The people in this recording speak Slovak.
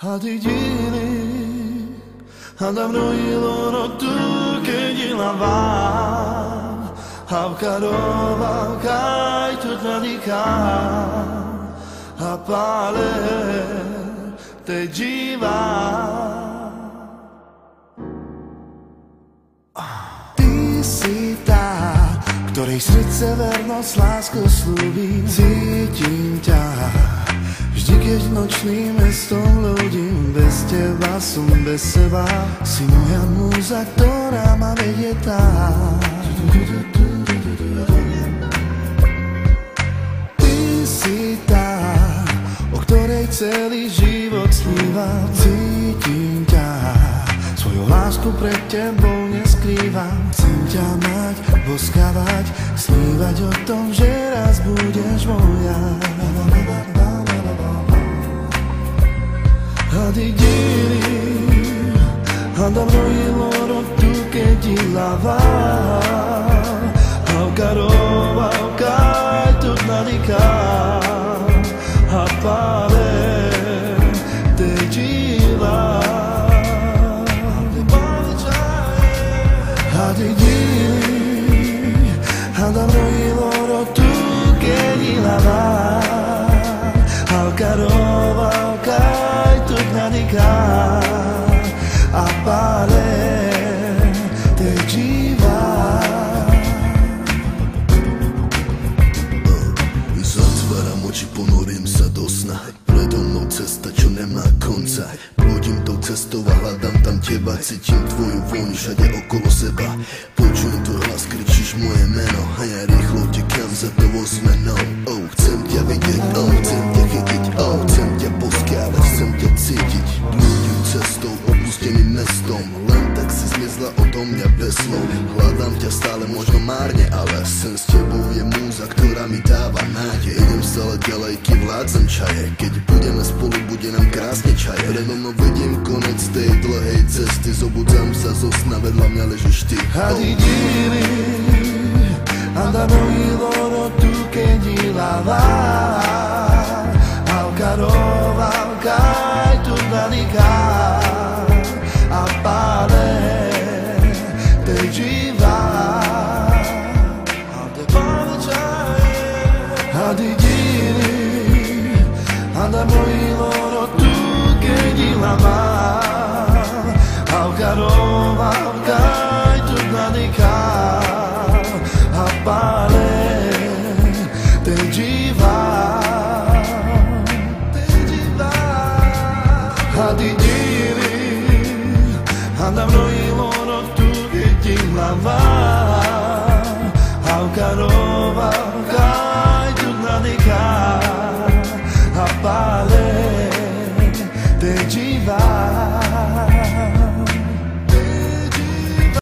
Hadi gini Adam rojilo tu che lava Havkarova kaj tu nadika Apale te živa. Ty si tá, ktorej srdce vernosť lásku slúbi. Cítim ťa vždy, keď nočným mestom ľudím. Bez teba som bez seba. Si moja múza, ktorá ma vedie tam. Ty si tá, o ktorej celý život snívam. Cítim ťa, svoju lásku pred tebou neskrývam. Chcem ťa mať, boskávať, snívať o tom, že raz budeš moja. Hadi giri Andavno i loro tu che ti lava Havkarova kaj tu nadika Apale te živa. Hadi giri Andavno i loro tu che ti lava Havkarova kaj tu nadika Apale te živa. Zatváram oči, ponorím sa do sna. Predo mnou cesta, čo nemá konca. Prúdim tou cestou a hľadám tam teba. Cítim tvoju vôňu všade okolo seba. Počujem tvoj hlas, kričíš moje meno a ja rýchlo utekám za tou zmenou. Chcem ťa vidieť, chcem ťa chytiť, chcem ťa poskávať, chcem ťa cítiť. Blúdim cestou, opusteným mestom, len tak si zmizla odo mňa bez slov. Hľadám ťa stále, možno márne, ale sen s tebou je múza, ktorá mi dáva nádej. Idem stále ďalej, kým vládzem čaje. Keď budeme spolu, bude nám krásne čaje. Predo mnou vidím konec tej dlhej cesty. Zobudzam sa zo sna, vedľa mňa ležíš ty. Hadi giri Andavno i loro tu che ti lava Havkarova kaj tu nadika Apale te živa. Hadi giri Andavno i loro tu che ti lava Havkarova kaj tu nadika Apale te živa. Hadi giri Andavno i loro tu che ti lava Havkarova kaj